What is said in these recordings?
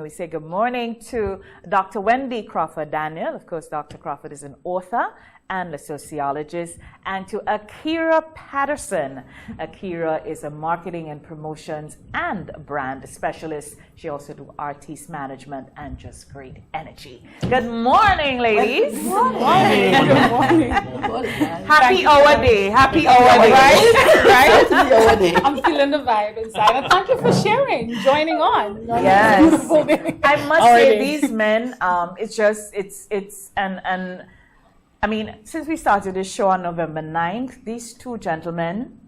We say good morning to Dr. Wendy Crawford Daniel. Of course, Dr. Crawford is an author and a sociologist, and to Akiera Paterson. Akiera is a marketing and promotions and brand specialist. She also does artist management and just great energy. Good morning, ladies. Good morning. Good morning. Happy hour day. Happy hour day. Right? I'm feeling the vibe inside. And thank you for sharing, joining on. Yes. I must say, these men, I mean, since we started this show on November 9th, these two gentlemen,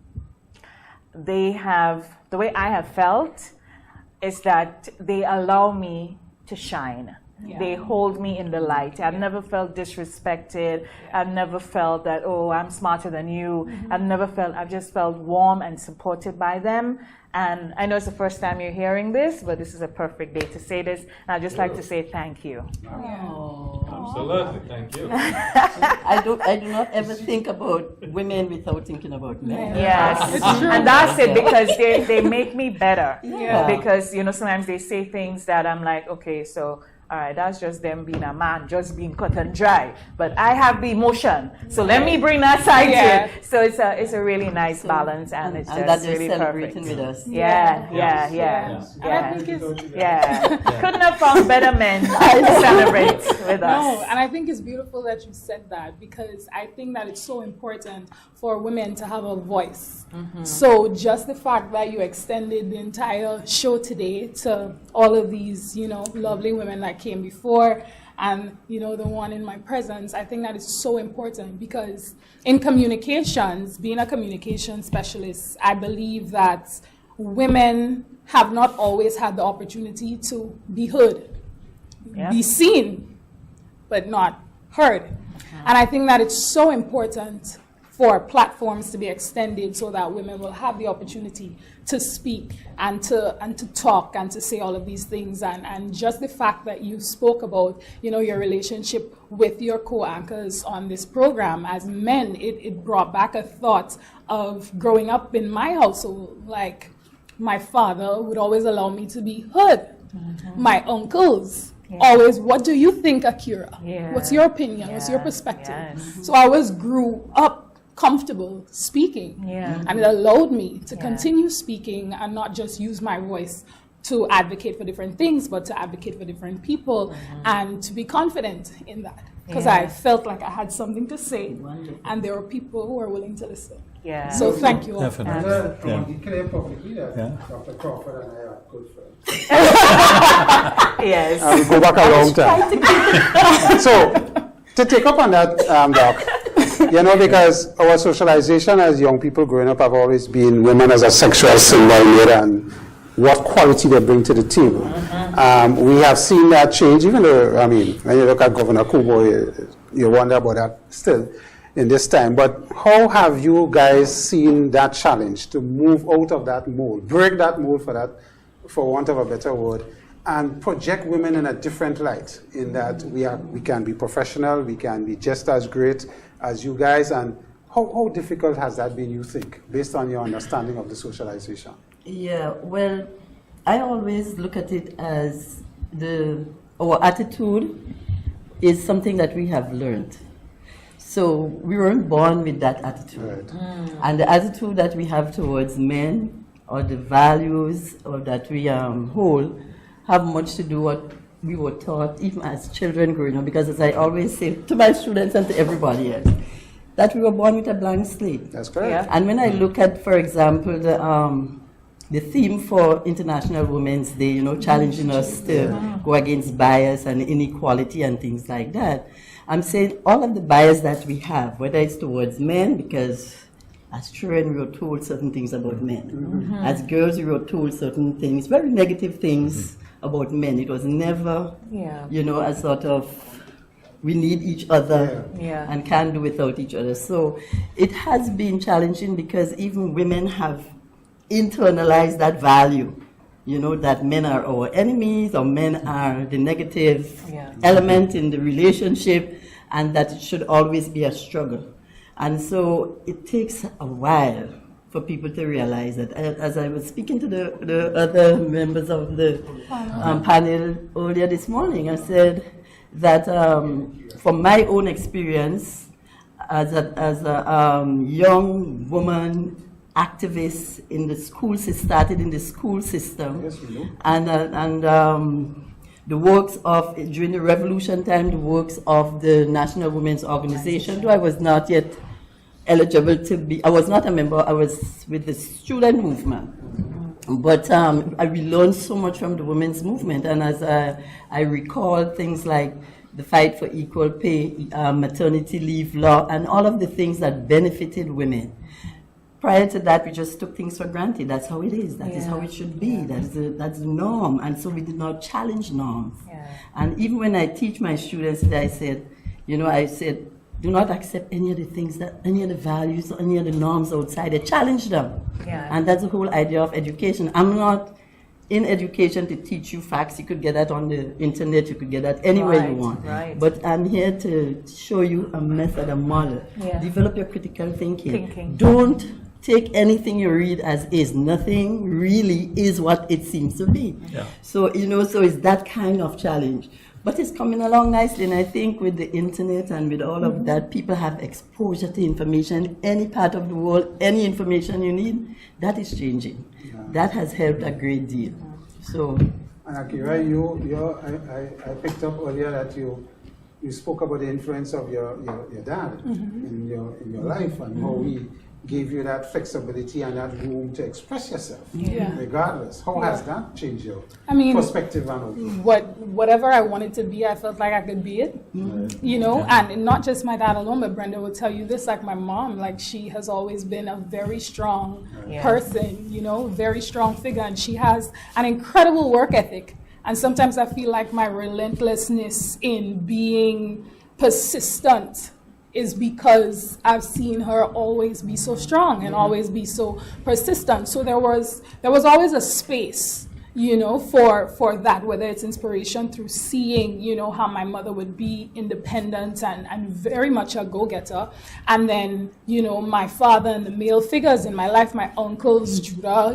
they have, the way I have felt is that they allow me to shine. Yeah. They hold me in the light. I've never felt disrespected. I've never felt that, oh, I'm smarter than you. I've just felt warm and supported by them. And I know it's the first time you're hearing this, but this is a perfect day to say this. And I'd just like to say thank you. Oh. Absolutely, thank you. I do not ever think about women without thinking about men. Yes, and that's it, because they make me better. Yeah. Because, you know, sometimes they say things that I'm like, okay, so all right, that's just them being a man, just being cut and dry. But I have the emotion, so let me bring that side to it. So it's a really nice balance, and it's just really perfect. With us. Yeah. Couldn't have found better men to celebrate with us. No, and I think it's beautiful that you said that, because I think that it's so important for women to have a voice. Mm-hmm. So just the fact that you extended the entire show today to all of these, you know, lovely women that came before, and, you know, the one in my presence, I think that is so important, because in communications, being a communication specialist, I believe that women have not always had the opportunity to be heard, be seen, but not heard. And I think that it's so important for platforms to be extended so that women will have the opportunity to speak and to talk and to say all of these things. And just the fact that you spoke about, you know, your relationship with your co-anchors on this program as men, it brought back a thought of growing up in my household. Like, my father would always allow me to be heard. Mm-hmm. My uncles always, what do you think, Akiera? Yeah. What's your opinion? What's your perspective? Yes. So I always grew up comfortable speaking, and it allowed me to continue speaking and not just use my voice to advocate for different things, but to advocate for different people, and to be confident in that, because I felt like I had something to say. Wonderful. And there were people who were willing to listen. Yeah. So thank you all. Definitely. Declare publicly that Dr. Crawford and I are good friends. Yes. We go back a long time. So, to take up on that, Doc, you know, because our socialization as young people growing up have always been women as a sexual symbol and what quality they bring to the table. We have seen that change, even though, I mean, when you look at Governor Kubo, you wonder about that still in this time. But how have you guys seen that challenge to move out of that mold, break that mold, for want of a better word, and project women in a different light, in that we can be professional, we can be just as great as you guys? And how difficult has that been, you think, based on your understanding of the socialization? Yeah, well, I always look at it as our attitude is something that we have learned. So we weren't born with that attitude. Right. And the attitude that we have towards men, or the values or that we hold, have much to do with what we were taught, even as children growing up, because as I always say to my students and to everybody else, that we were born with a blank slate. That's correct. Yeah. And when I look at, for example, the theme for International Women's Day, you know, challenging us to go against bias and inequality and things like that, I'm saying all of the bias that we have, whether it's towards men, because as children we were told certain things about men. As girls we were told certain things, very negative things about men. It was never, you know, a sort of, we need each other and can't do without each other. So it has been challenging, because even women have internalized that value, you know, that men are our enemies, or men are the negative element in the relationship, and that it should always be a struggle. And so it takes a while for for people to realize that. As I was speaking to the other members of the panel earlier this morning, I said that from my own experience as a young woman activist in the school system, started in the school system, Yes, we know. and the works of, during the revolution time, the works of the National Women's Organization, though I was not yet eligible to be, I was not a member, I was with the student movement. But we learned so much from the women's movement, and as I recall things like the fight for equal pay, maternity leave law, and all of the things that benefited women. Prior to that, we just took things for granted. That's how it is. That is how it should be. That's the norm. And so we did not challenge norms. Yeah. And even when I teach my students, I said, do not accept any of the things, any of the values, any of the norms outside. I challenge them. Yeah. And that's the whole idea of education. I'm not in education to teach you facts. You could get that on the internet. You could get that anywhere you want. Right. But I'm here to show you a method, a model. Yeah. Develop your critical thinking. Don't take anything you read as is. Nothing really is what it seems to be. Yeah. So, so it's that kind of challenge. But it's coming along nicely, and I think with the internet and with all of that, people have exposure to information. Any part of the world, any information you need, that is changing. Yeah. That has helped a great deal. So, And Akiera, I picked up earlier that you spoke about the influence of your dad in your life, and how he gave you that flexibility and that room to express yourself, regardless. How has that changed your perspective and outlook? Whatever I wanted to be, I felt like I could be it. And not just my dad alone, but Brenda would tell you this, like my mom, like she has always been a very strong person, very strong figure, and she has an incredible work ethic. And sometimes I feel like my relentlessness in being persistent is because I've seen her always be so strong and always be so persistent. So there was always a space, for that, whether it's inspiration through seeing, how my mother would be independent and very much a go-getter. And then, my father and the male figures in my life, my uncles, Judah,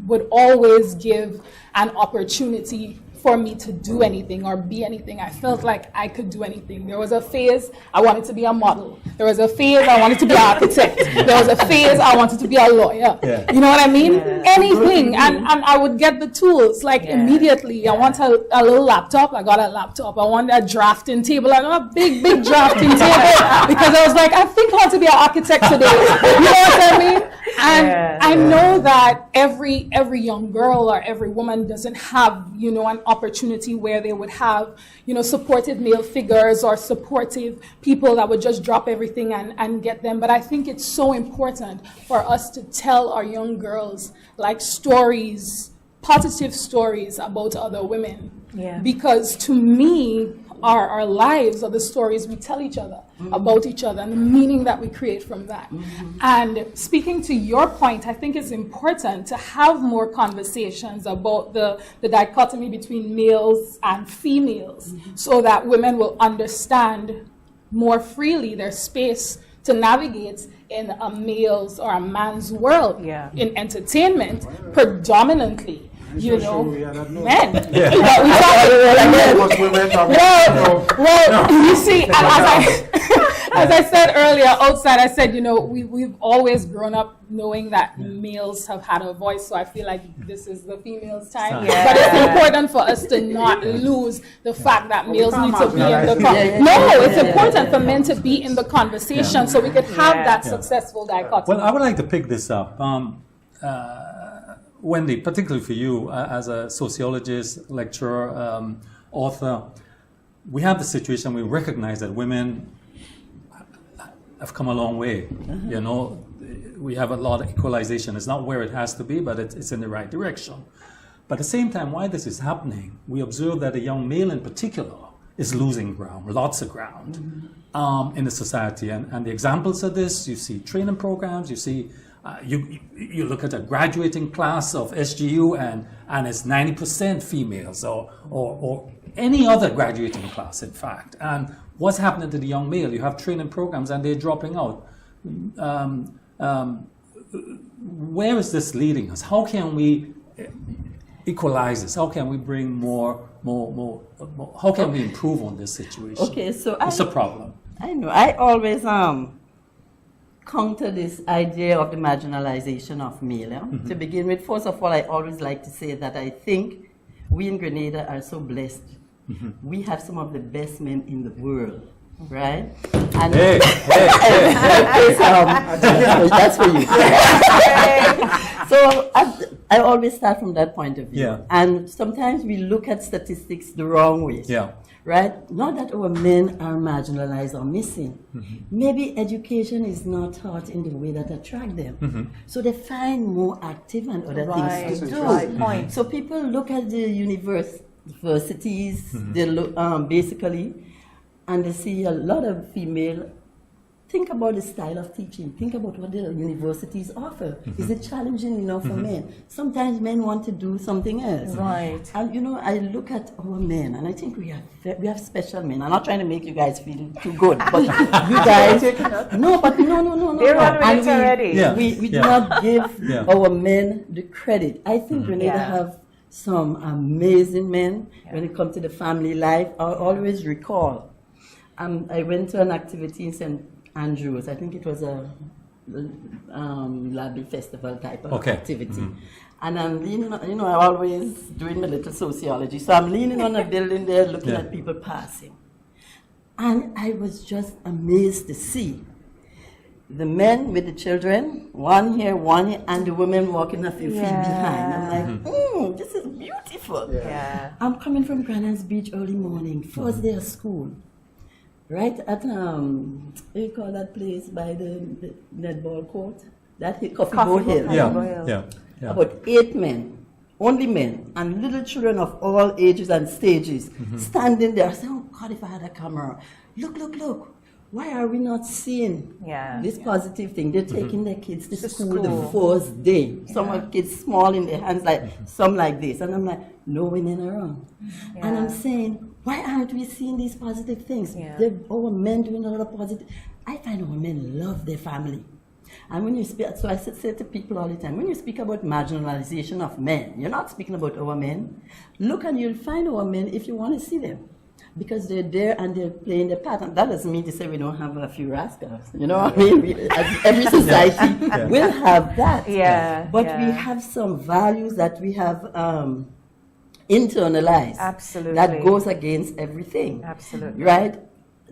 would always give an opportunity for me to do anything or be anything. I felt like I could do anything. There was a phase I wanted to be a model. There was a phase I wanted to be an architect. There was a phase I wanted to be a lawyer. Yeah. You know what I mean? Yeah. Anything. And I would get the tools immediately. I want a little laptop. I got a laptop. I want a drafting table. I got a big drafting table because I was like, I think I want to be an architect today. You know what I mean? And I know that every young girl or every woman doesn't have, an opportunity where they would have, supportive male figures or supportive people that would just drop everything and get them. But I think it's so important for us to tell our young girls like stories, positive stories about other women. Yeah. Because to me, our lives are the stories we tell each other about each other and the meaning that we create from that. And speaking to your point, I think it's important to have more conversations about the dichotomy between males and females so that women will understand more freely their space to navigate in a male's or a man's world. In entertainment, predominantly. Men. Yeah. Well, you see, as I said earlier, outside I said, we've always grown up knowing that males have had a voice, so I feel like this is the females' time. Yeah. But it's important for us to not lose the fact that males need to be in the conversation. No, it's important for men to be in the conversation so we could have that successful dichotomy. Well, I would like to pick this up. Wendy, particularly for you as a sociologist, lecturer, author, we have the situation, we recognize that women have come a long way. We have a lot of equalization. It's not where it has to be, but it's in the right direction. But at the same time, while this is happening, we observe that a young male in particular is losing ground, lots of ground in the society. And the examples of this, you see training programs, you see you look at a graduating class of SGU and it's 90% females or any other graduating class, in fact. And what's happening to the young male? You have training programs and they're dropping out. where is this leading us? How can we equalize this? How can we bring more how can we improve on this situation? Okay, so it's a problem. I know. I always counter this idea of the marginalization of male. Yeah? To begin with, first of all, I always like to say that I think we in Grenada are so blessed. We have some of the best men in the world, right? And that's for you. So I always start from that point of view. Yeah. And sometimes we look at statistics the wrong way. Yeah. Right? Not that our men are marginalized or missing. Maybe education is not taught in the way that attract them. So they find more active and other things to do. Right. Point. So people look at the universities, they look, basically, and they see a lot of female. Think about the style of teaching. Think about what the universities offer. Is it challenging enough for men? Sometimes men want to do something else. Right. And you know, I look at our men, and I think we have special men. I'm not trying to make you guys feel too good, but you guys, no. They're on with it already. Yeah. We do not give our men the credit. I think Grenada have some amazing men when it comes to the family life. I always recall, I went to an activity in St. Andrews. I think it was a Labby festival type of activity. And I'm leaning on, I'm always doing my little sociology. So I'm leaning on a building there looking at people passing. And I was just amazed to see the men with the children, one here, and the women walking a few feet behind. I'm like, this is beautiful. Yeah. I'm coming from Granans Beach early morning, first day of school. Right at, what do you call that place by the netball court? That Coffee Boat Hill. Yeah. About 8 men, only men, and little children of all ages and stages, standing there saying, oh God, if I had a camera. Look. Why are we not seeing this positive thing? They're taking their kids to school the first day. Some have kids small in their hands, like some like this. And I'm like, no women around. And I'm saying, why aren't we seeing these positive things? Our men doing a lot of positive. I find our men love their family. And when you speak, so I say to people all the time, when you speak about marginalization of men, you're not speaking about our men. Look and you'll find our men if you want to see them. Because they're there and they're playing their part. And that doesn't mean to say we don't have a few rascals. You know what I mean? As every society will have that. But we have some values that we have internalized. Absolutely. That goes against everything. Absolutely. Right?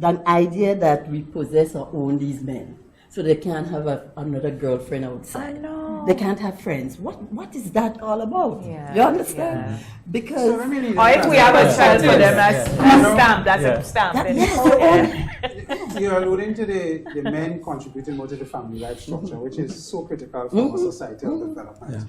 An idea that we possess or own these men. So they can't have another girlfriend outside. I know. They can't have friends. What is that all about? You understand? Because or if we have a child for them as stamp, that's a stamp. You're alluding to the men contributing more to the family life structure, which is so critical for our societal development.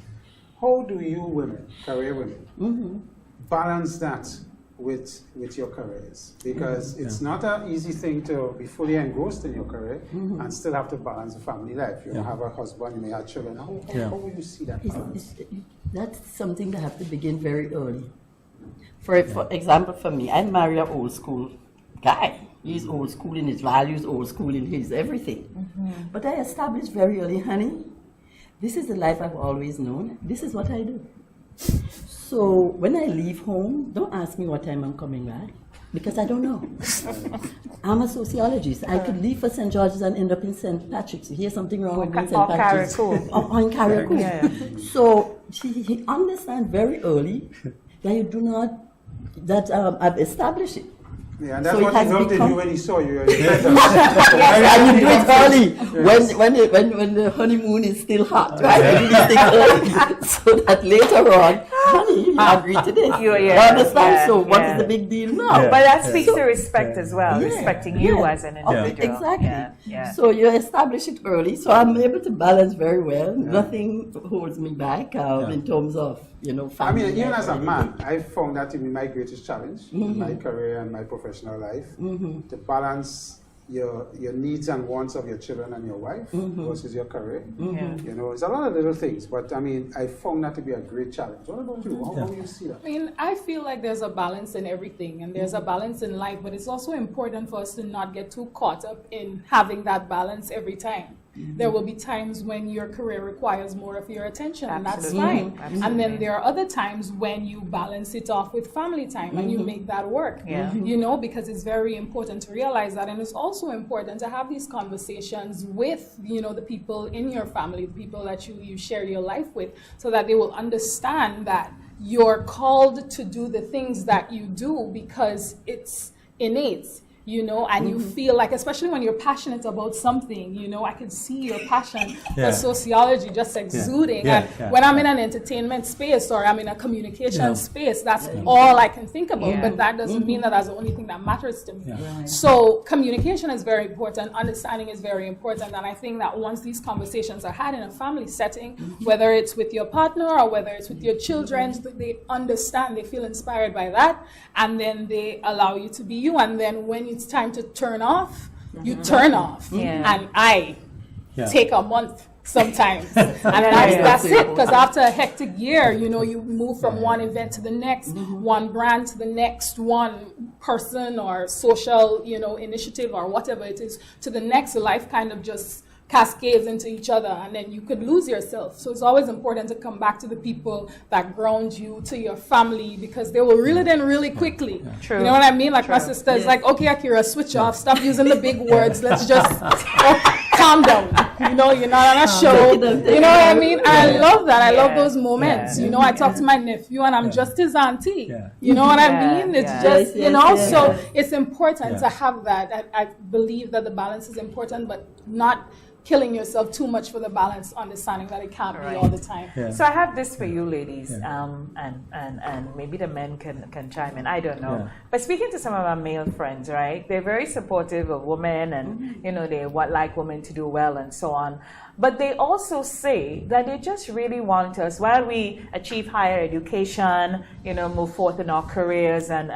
How do you women, career women, balance that with your careers? Because it's not an easy thing to be fully engrossed in your career and still have to balance the family life. You have a husband, you may have children. How will you see that balance? That's something that have to begin very early. For example, for me, I marry an old school guy. He's old school in his values, old school in his everything. But I established very early, honey, this is the life I've always known. This is what I do. So when I leave home, don't ask me what time I'm coming back, because I don't know. I'm a sociologist. I could leave for St. George's and end up in St. Patrick's. You hear something wrong with St. Patrick's? Or in Carriacou. So he understands very early that you do not, that I've established it. Yeah, and that's what he loved in you when he saw you. And you do it early, when the honeymoon is still hot, right? You do these things early, so that later on, honey, you agreed to this. You understand? So what is the big deal now? But that speaks to respect as well, respecting you as an individual. Exactly. So you establish it early, so I'm able to balance very well. Nothing holds me back in terms of, family. I mean, even as a man, I found that to be my greatest challenge in my career and my professional life, to balance your needs and wants of your children and your wife versus your career. It's a lot of little things, but I mean, I found that to be a great challenge. What about you? How do you see that? I mean, I feel like there's a balance in everything, and there's a balance in life, but it's also important for us to not get too caught up in having that balance every time. There will be times when your career requires more of your attention, and that's Absolutely. fine. And then there are other times when you balance it off with family time and you make that work. Yeah. You know, because it's very important to realize that. And it's also important to have these conversations with, you know, the people in your family, the people that you share your life with, so that they will understand that you're called to do the things that you do because it's innate, you know, and you feel like, especially when you're passionate about something, you know, I can see your passion for sociology just exuding. And when I'm in an entertainment space or I'm in a communication space, that's all I can think about. But that doesn't mean that that's the only thing that matters to me. So communication is very important. Understanding is very important. And I think that once these conversations are had in a family setting, whether it's with your partner or whether it's with your children, they understand, they feel inspired by that, and then they allow you to be you. And then when it's time to turn off, you turn off. And I take a month sometimes. And that's it, because after a hectic year, you know, you move from one event to the next, one brand to the next, one person or social, you know, initiative or whatever it is to the next. Life kind of just cascades into each other, and then you could lose yourself. So it's always important to come back to the people that ground you, to your family, because they will reel it in really quickly. True. You know what I mean? Like my sister is like, okay, Akiera, switch off, stop using the big words, let's just calm down. You know, you're not on a show. You know what I mean? I love that. I love those moments. You know, I talk to my nephew and I'm just his auntie. You know what I mean? It's just, you know, so it's important to have that. I believe that the balance is important, but not killing yourself too much for the balance, understanding that it can't be all the time. So I have this for you ladies, and maybe the men can chime in, I don't know. But speaking to some of our male friends, right, they're very supportive of women and, you know, they like women to do well and so on. But they also say that they just really want us, while we achieve higher education, you know, move forth in our careers and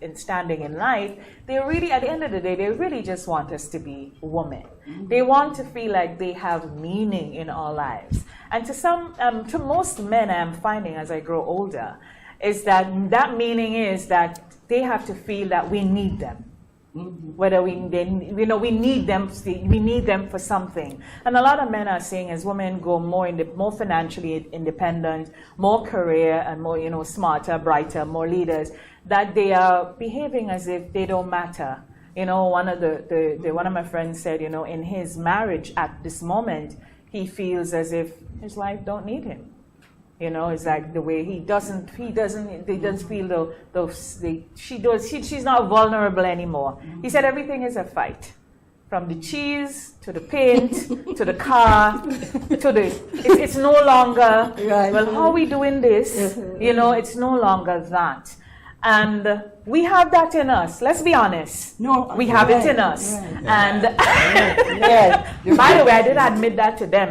in standing in life, they really, at the end of the day, they really just want us to be women. They want to feel like they have meaning in our lives. And to most men, I'm finding as I grow older, is that meaning is that they have to feel that we need them. Whether we need them for something. And a lot of men are saying, as women go more financially independent, more career and more, you know, smarter, brighter, more leaders, that they are behaving as if they don't matter. You know, one of my friends said, you know, in his marriage at this moment, he feels as if his wife don't need him. You know, it's like the way he doesn't feel she's not vulnerable anymore. He said everything is a fight. From the cheese, to the paint, to the car, it's no longer, well, how are we doing this? You know, it's no longer that. And we have that in us. Let's be honest. No, we have it in us. And by the way, I did admit that to them.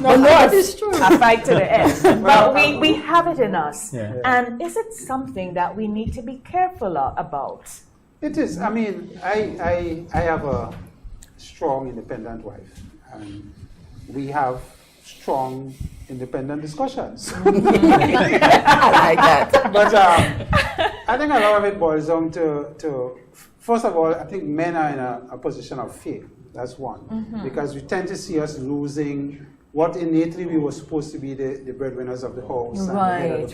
No, it is true. I fight to the end. But we have it in us. And is it something that we need to be careful about? It is. I mean, I have a strong, independent wife. And we have strong, independent discussions. I like that. But I think a lot of it boils down to first of all, I think men are in a position of fear. That's one. Because we tend to see us losing what innately we were supposed to be the breadwinners of the house. Right.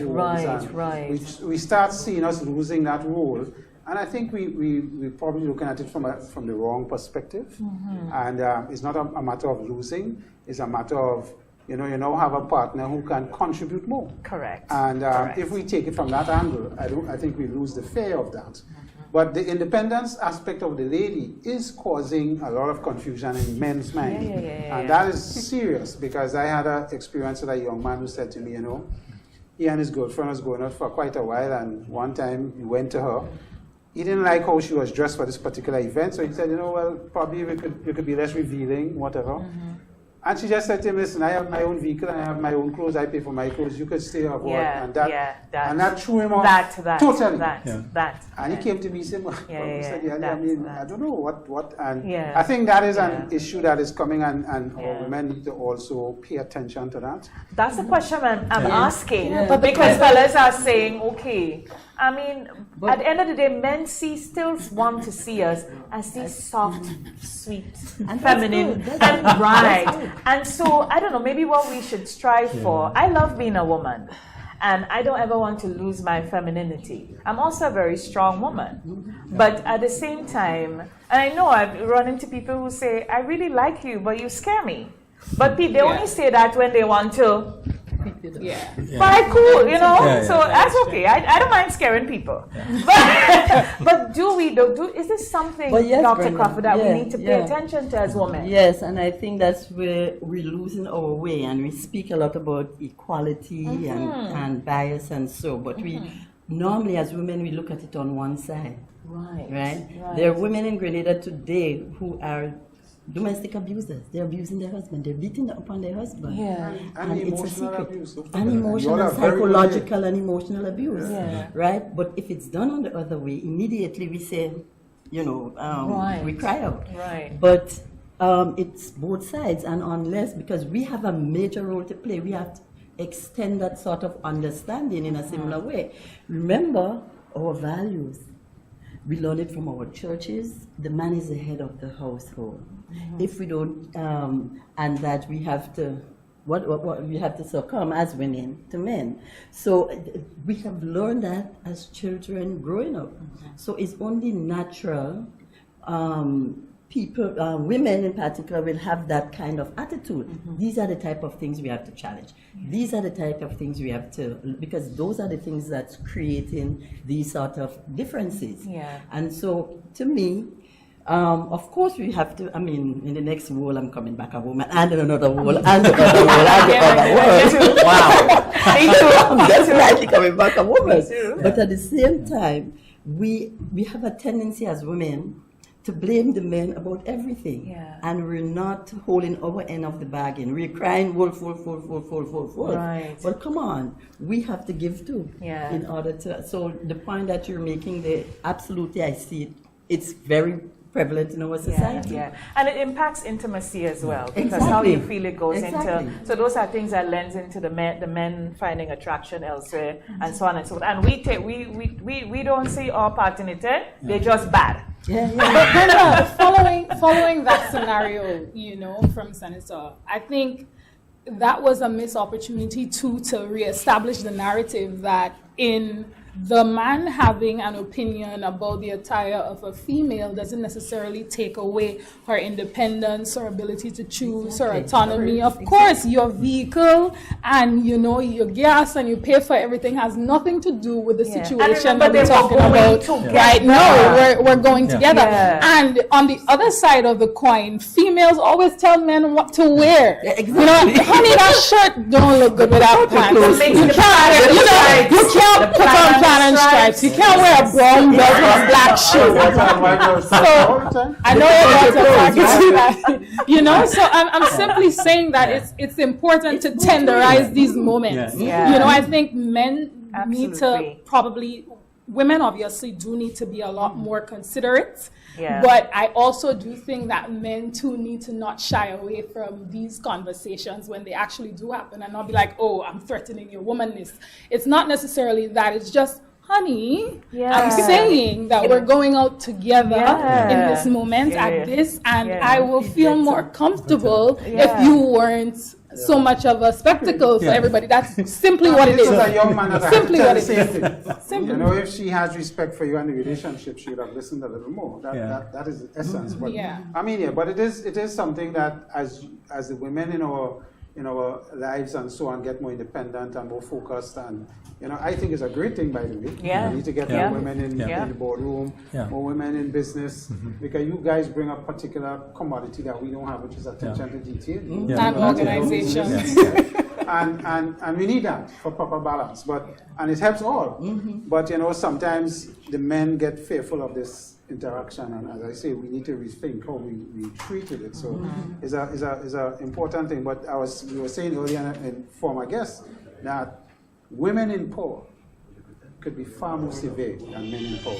We start seeing us losing that role. And I think we're probably looking at it from the wrong perspective. And it's not a matter of losing. It's a matter of, you now have a partner who can contribute more. Correct. And if we take it from that angle, I think we lose the fear of that. But the independence aspect of the lady is causing a lot of confusion in men's mind. And that is serious, because I had an experience with a young man who said to me, he and his girlfriend was going out for quite a while, and one time he went to her. He didn't like how she was dressed for this particular event, so he said, well, probably we could be less revealing, whatever. And she just said to him, listen, I have my own vehicle and I have my own clothes, I pay for my clothes, you could stay aboard. And that threw him off totally. And he came to me and said, I don't know what, and I think that is an issue that is coming, and our women need to also pay attention to that. That's the question I'm asking, because fellas are saying, okay, I mean, at the end of the day, men still want to see us as these soft, sweet, and feminine, and right. And so, I don't know, maybe what we should strive for. I love being a woman, and I don't ever want to lose my femininity. I'm also a very strong woman. But at the same time, and I know I've run into people who say, I really like you, but you scare me. But they only say that when they want to. Yeah. But cool, you know, so yeah. that's okay. I don't mind scaring people. But is this something, yes, Dr. Brenda, Crawford, that we need to pay yeah. attention to as women? Yes, and I think that's where we're losing our way, and we speak a lot about equality and bias and so, but we normally as women we look at it on one side. Right? There are women in Grenada today who are domestic abusers. They're abusing their husband. They're beating up on their husband. Yeah. And it's a emotional secret. abuse. And emotional, Y'all are very psychological and emotional abuse. Yeah. Right? But if it's done on the other way, immediately we say, we cry out. Right. But it's both sides, and unless, because we have a major role to play, we have to extend that sort of understanding in a similar way. Remember our values. We learn it from our churches. The man is the head of the household. If we don't, and that we have to, what we have to succumb as women to men. So we have learned that as children growing up. So it's only natural. People, women in particular, will have that kind of attitude. These are the type of things we have to challenge. These are the type of things we have to, because those are the things that's creating these sort of differences. Yeah. And so, to me, of course we have to, in the next world I'm coming back a woman, and in another world, and another world, and another world. Wow. I'm definitely coming back a woman. But at the same time, we have a tendency as women to blame the men about everything. Yeah. And we're not holding our end of the bargain. We're crying wolf, wolf, wolf, wolf, wolf, wolf, wolf. Right. Well, come on. We have to give too. Yeah. In order to, so the point that you're making there, absolutely I see it. It's very prevalent in our society. Yeah. And it impacts intimacy as well, because Exactly. how you feel it goes Exactly. into. So those are things that lends into the men finding attraction elsewhere, and so on and so forth. And we don't see our part in it. They're just bad. Yeah. But Brenda, following that scenario, from Senator, I think that was a missed opportunity too to reestablish the narrative that in the man having an opinion about the attire of a female doesn't necessarily take away her independence, her ability to choose, her autonomy. Of course, your vehicle and your gas and you pay for everything has nothing to do with the situation that we're talking about right now. We're going together. Yeah. And on the other side of the coin, females always tell men what to wear. Exactly. Honey, that shirt don't look good without pants. You can't put on plaid and stripes. You can't wear a brown belt with a black shoe. So I know you're that. So I'm simply saying that it's important to tenderize these moments. Yeah. I think men need to Absolutely. women obviously do need to be a lot more considerate. Yeah. But I also do think that men too need to not shy away from these conversations when they actually do happen and not be like, oh, I'm threatening your womanness. It's not necessarily that. It's just, honey, I'm saying that we're going out together in this moment at this, and I will feel more comfortable if you weren't so much of a spectacle for everybody. That's simply what it is. As a young man, Simply what it same is. thing. Simply. If she has respect for you and the relationship, she would have listened a little more. That is the essence. But but it is something that as the women in our lives and so on get more independent and more focused, and I think it's a great thing, by the way. Yeah. We need to get more women in the boardroom, more women in business, because you guys bring a particular commodity that we don't have, which is attention to detail. And organization. And we need that for proper balance, and it helps all. But sometimes the men get fearful of this interaction, and as I say, we need to rethink how we treated it. So it's a important thing. But we were saying earlier in former guests that women in power could be far more severe than men in power.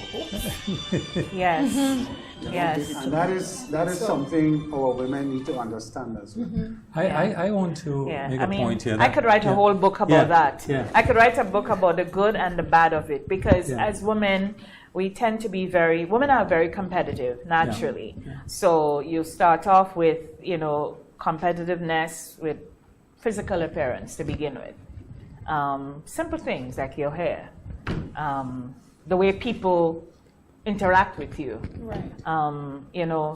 Yes. Yes. And that is something our women need to understand as well. I want to Yeah, make I a mean, point here. I could write a whole book about that. Yeah. I could write a book about the good and the bad of it because Yeah. as women, we tend to be women are very competitive naturally. Yeah. So you start off with, competitiveness with physical appearance to begin with. Simple things like your hair, the way people interact with you. Right.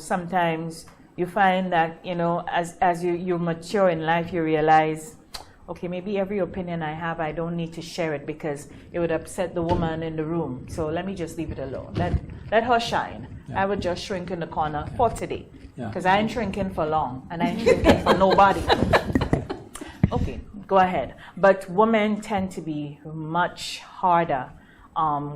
Sometimes you find that, as you mature in life, you realize, okay, maybe every opinion I have, I don't need to share it because it would upset the woman in the room. So let me just leave it alone. Let her shine. Yeah. I would just shrink in the corner for today Yeah. because I ain't shrinking for long and I ain't shrinking for nobody. Okay, go ahead. But women tend to be much harder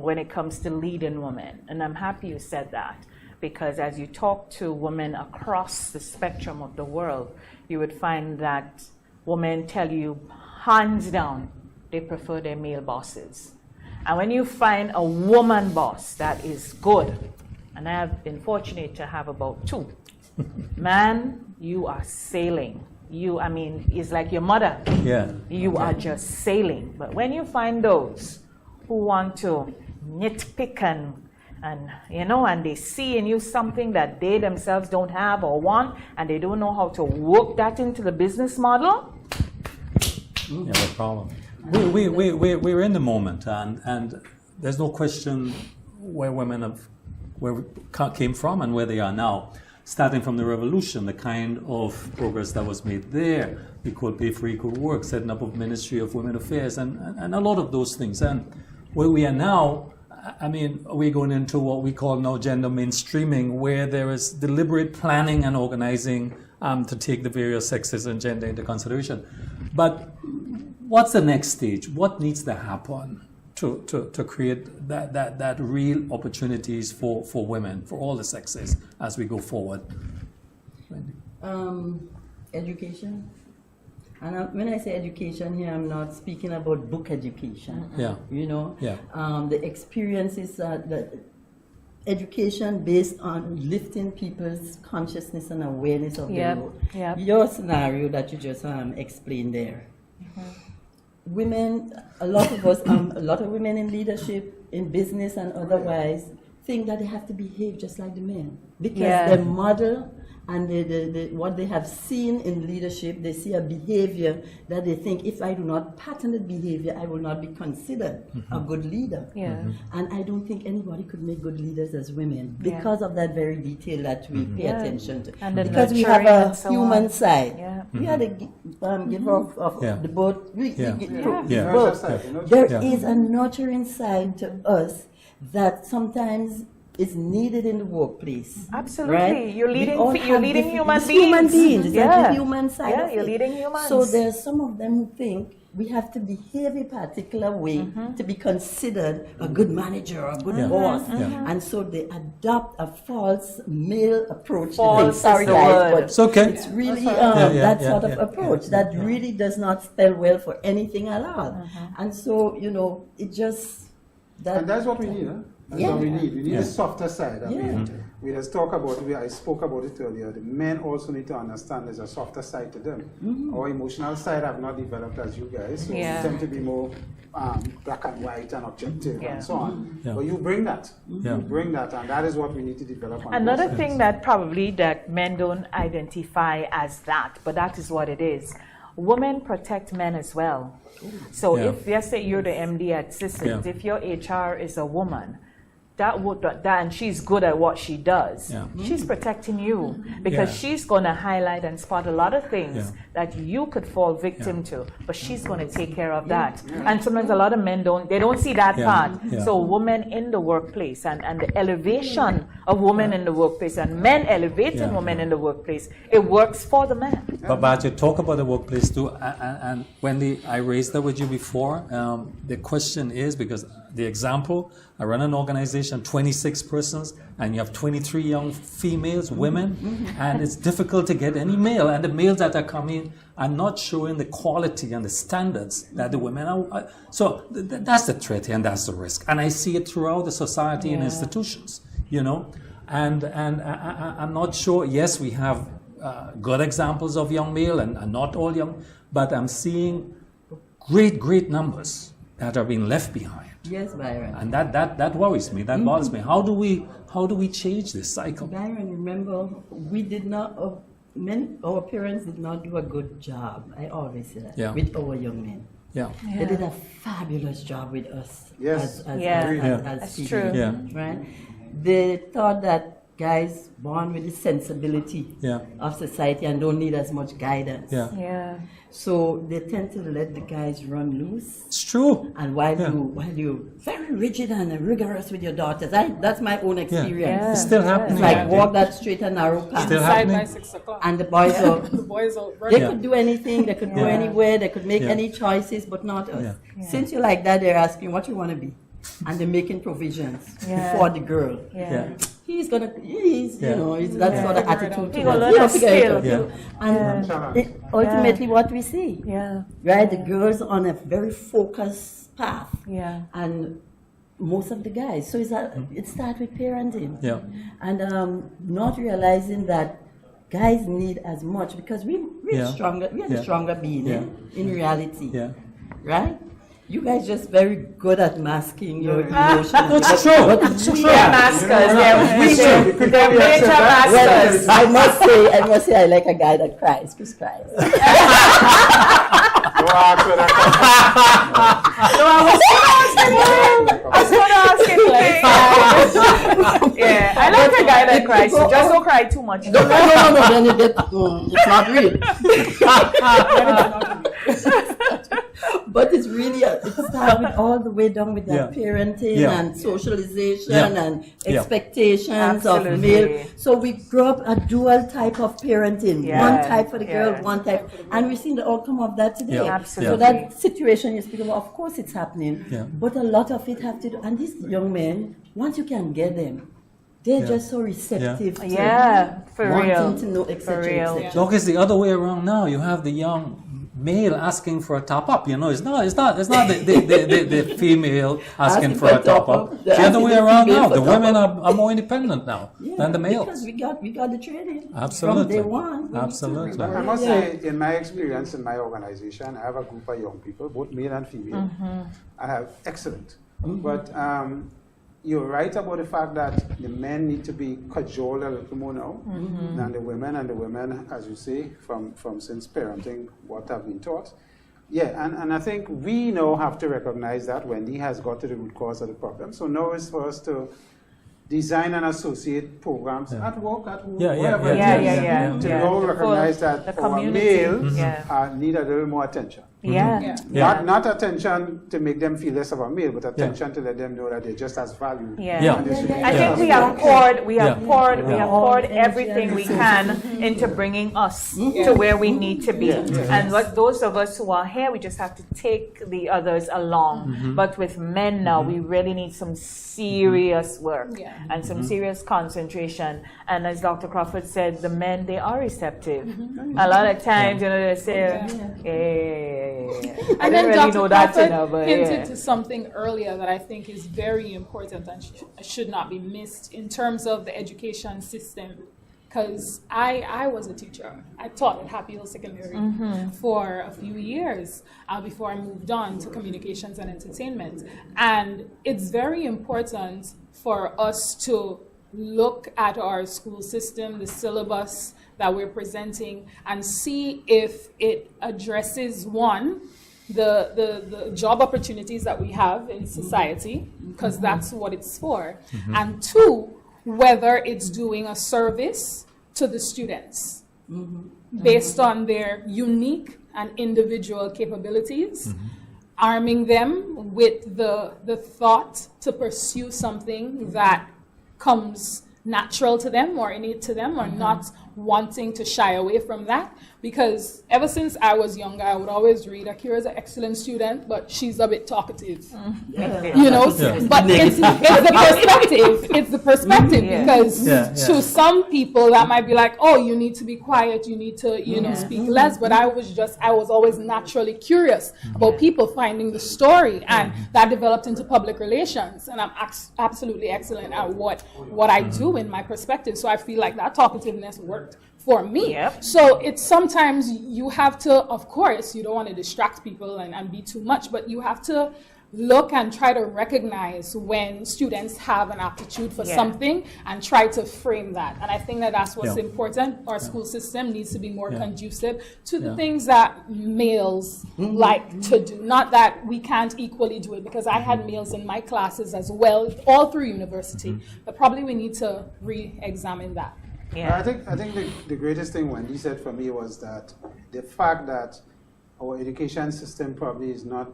when it comes to leading women. And I'm happy you said that because as you talk to women across the spectrum of the world, you would find that women tell you, hands down, they prefer their male bosses. And when you find a woman boss that is good, and I have been fortunate to have about 2, man, you are sailing. It's like your mother. Yeah. You are just sailing. But when you find those who want to nitpick and they see in you something that they themselves don't have or want, and they don't know how to work that into the business model. Yeah, no problem. We're in the moment, and there's no question where women came from and where they are now. Starting from the revolution, the kind of progress that was made there, equal pay for equal work, setting up of Ministry of Women Affairs, and a lot of those things. And where we are now, we're going into what we call now gender mainstreaming, where there is deliberate planning and organizing to take the various sexes and gender into consideration. But what's the next stage? What needs to happen to create that real opportunities for women, for all the sexes as we go forward? Wendy? Education. And when I say education here, I'm not speaking about book education. Yeah. Yeah. The experiences, the education based on lifting people's consciousness and awareness of their role. Yep. Your scenario that you just explained there. Women, a lot of us, a lot of women in leadership, in business and otherwise, think that they have to behave just like the men because their model and what they have seen in leadership, they see a behavior that they think, if I do not pattern that behavior, I will not be considered a good leader. And I don't think anybody could make good leaders as women because of that very detail that we pay attention to. And because we have a human side. We are the giver of the boat. We give both. There is a nurturing side to us that sometimes is needed in the workplace. Absolutely. Right? You're leading human beings. Human beings. That's the human side of you're it. leading humans. So there's some of them who think we have to behave a particular way to be considered a good manager or a good boss. And so they adopt a false male approach. False, sorry is the guys, word. but It's okay. it's really that sort of approach that really does not spell well for anything at all. And so, it just... And that's what we need, huh? That's what we need. We need a softer side. We just talk about it. I spoke about it earlier. The men also need to understand there's a softer side to them. Our emotional side have not developed as you guys. So we tend to be more black and white and objective and so on. But you bring that. You bring that, and that is what we need to develop. Another thing that men don't identify as that, but that is what it is. Women protect men as well. So if, let's say you're the MD at Systems, if your HR is a woman, and she's good at what she does, she's protecting you because she's going to highlight and spot a lot of things that you could fall victim to, but she's going to take care of that. And sometimes a lot of men don't see that part. So women in the workplace and the elevation of women in the workplace and men elevating women in the workplace, it works for the men. But you talk about the workplace too, and Wendy, I raised that with you before. The question is, because the example, I run an organization, 26 persons, and you have 23 young females, women, and it's difficult to get any male. And the males that are coming teaching and not showing the quality and the standards that the women are. So that's the threat here, and that's the risk. And I see it throughout the society and institutions, you know. And I'm not sure, yes, we have good examples of young male and not all young, but I'm seeing great numbers that are being left behind. Yes, Byron. And that worries me, that bothers me. How do we change this cycle? Byron, remember, we did not, our parents did not do a good job, I always say that, with our young men. Yeah. They did a fabulous job with us Yes. as That's people, true. Yeah. right? They thought that guys born with the sensibility Yeah. of society and don't need as much guidance. Yeah. Yeah. So they tend to let the guys run loose. It's true. And while you very rigid and rigorous with your daughters, that's my own experience. It's still happening. It's like walk that straight and narrow path. Still Inside by happening. 6 o'clock. And the boys are, The boys are they running. could do anything, they could go anywhere, they could make any choices, but not us. Since you're like that, they're asking what you want to be. And they're making provisions for the girl. Yeah. He's you know, that's sort of attitude. He to gonna that. learn a Figure it out. skill. And ultimately what we see, right, the girls on a very focused path. Yeah. And most of the guys. So it starts with parenting. Yeah. And not realizing that guys need as much because we're stronger. We are the stronger being in reality. Yeah. Right? You guys just very good at masking your emotions. That's true. But we They're are maskers. They're major maskers. I must say, I like a guy that cries. Chris cries. I was going to ask him like, yeah, I like a guy that cries. So just don't cry too much. No. Then you get, it's not real. But it's really, it starts with all the way down with that parenting and socialization and expectations of male. So we grow up a dual type of parenting. One type for the girl, one type. And we've seen the outcome of that today. Absolutely. So that situation you speak about, of course it's happening. Yeah. But a lot of it have to do, and these young men, once you can get them, they're just so receptive to For wanting real. to know, etc. For real. etc. Look, it's the other way around now. You have the young male asking for a top up. You know, it's not the female asking for a top up. The other way around now. The women are more independent now than the males. Because we got the training Absolutely. from day one. Absolutely. I must say, in my experience in my organization, I have a group of young people, both male and female. I have excellent. But you're right about the fact that the men need to be cajoled a little more now than the women, and the women, as you say, from since parenting, what have been taught. Yeah, and I think we now have to recognize that Wendy has got to the root cause of the problem. So now it's for us to design and associate programs at work, at home, wherever it is, to now recognize that our males need a little more attention. Not attention to make them feel less of a male, but attention to let them know that they're just as valued. I think we have poured everything we can into bringing us to where we need to be. And what those of us who are here, we just have to take the others along. But with men now, we really need some serious work and some serious concentration. And as Dr. Crawford said, the men, they are receptive. A lot of times, you know, they say, I And didn't then really Dr. know that, Crawford you know, but hinted to something earlier that I think is very important and should not be missed in terms of the education system. Because I was a teacher. I taught at Happy Hill Secondary for a few years before I moved on to communications and entertainment. And it's very important for us to look at our school system, the syllabus that we're presenting, and see if it addresses, one, the job opportunities that we have in society, because that's what it's for, and two, whether it's doing a service to the students based on their unique and individual capabilities, arming them with the thought to pursue something that comes natural to them or innate to them, or not wanting to shy away from that, because ever since I was younger, I would always read, Akiera is an excellent student, but she's a bit talkative. You know, but it's the perspective. It's the perspective, because to some people that might be like, oh, you need to be quiet, you need to, you know, speak less. But I was always naturally curious about people finding the story, and that developed into public relations. And I'm absolutely excellent at what I do in my perspective. So I feel like that talkativeness worked for me. So it's sometimes you have to, of course, you don't want to distract people and be too much, but you have to look and try to recognize when students have an aptitude for something and try to frame that. And I think that that's what's important. Our school system needs to be more conducive to the things that males like to do. Not that we can't equally do it, because I had males in my classes as well, all through university. But probably we need to re-examine that. I think the greatest thing Wendy said for me was that the fact that our education system probably is not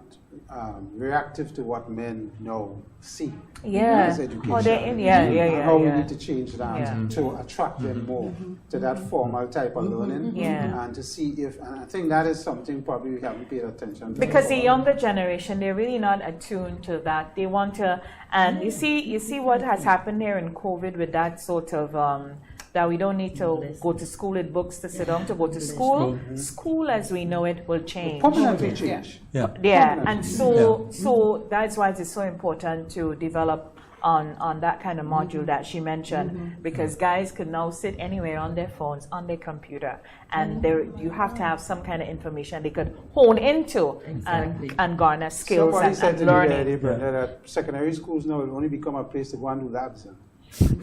reactive to what men now see as education. And how we need to change that to attract them more to that formal type of learning, and to see if, and I think that is something probably we haven't paid attention to. Because the younger generation, they're really not attuned to that. They want to, and you see what has happened here in COVID with that sort of that we don't need to go to school with books to sit down to go to school. School as we know it will change. Permanently change. And so that's why it's so important to develop on that kind of module that she mentioned, because guys could now sit anywhere on their phones, on their computer, and you have to have some kind of information they could hone into and garner skills and learning. That secondary schools now will only become a place to go and do labs. All these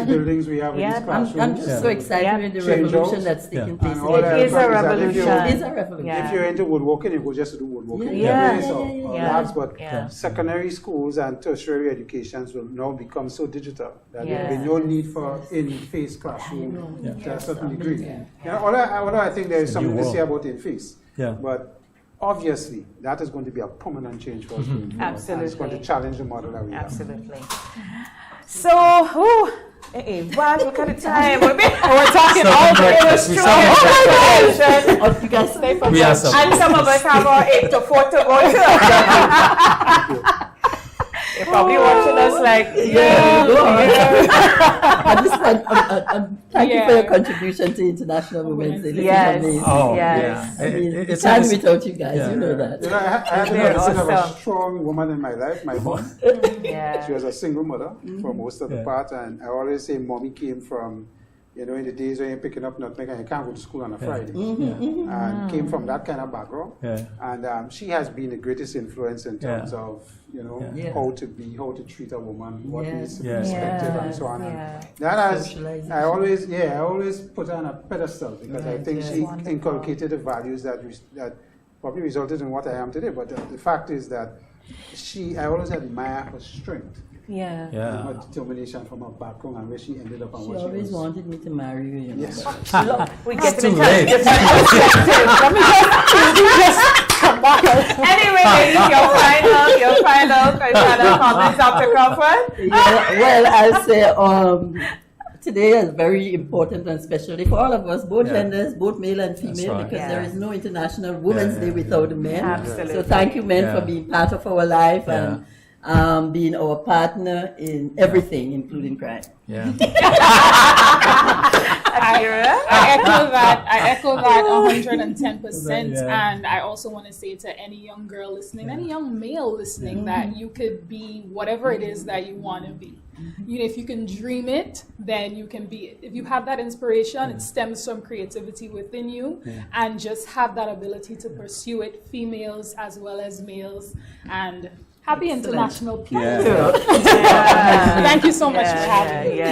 buildings we have in these classrooms. I'm just so excited with the revolution that's taking place. It is a revolution. It is a revolution. If you're into woodworking, you go just to do woodworking. Labs, but secondary schools and tertiary educations will now become so digital that there will be no need for in-face classroom to a certain degree. Although I think there is something to say about in-face, but obviously, that is going to be a permanent change for us. Absolutely. It's going to challenge the model that we have. Absolutely. So, wow, look at the time. We're talking all the illustrations. Oh, you guys stay for us. And some of us have our 8 to 4 to go to. You're probably watching us like, thank you for your contribution to International Women's Day. It's time without you guys, you know that. I have a strong woman in my life, my mom. She was a single mother for most of the part, and I always say mommy came from, in the days when you're picking up nutmeg and you can't go to school on a Friday. And came from that kind of background. And she has been the greatest influence in terms of, how to treat a woman, what needs to be expected, and so on. And that has, I always put her on a pedestal, because I think she inculcated the values that probably resulted in what I am today. But the fact is that I always admire her strength. And her determination from her background and where she ended up and what she always wanted me to marry you. Yes. We get to late. Anyway, ladies, your final comments, Dr. Crawford? Well, I'll say today is very important, and especially for all of us, both genders, both male and female, because there is no International Women's Day without the men. Absolutely. So thank you, men, for being part of our life and being our partner in everything, including crime. I echo that 110%. And I also want to say to any young girl listening, any young male listening, that you could be whatever it is that you want to be. If you can dream it, then you can be it. If you have that inspiration, it stems from creativity within you, and just have that ability to pursue it, females as well as males. And happy International People. Thank you so much for having me.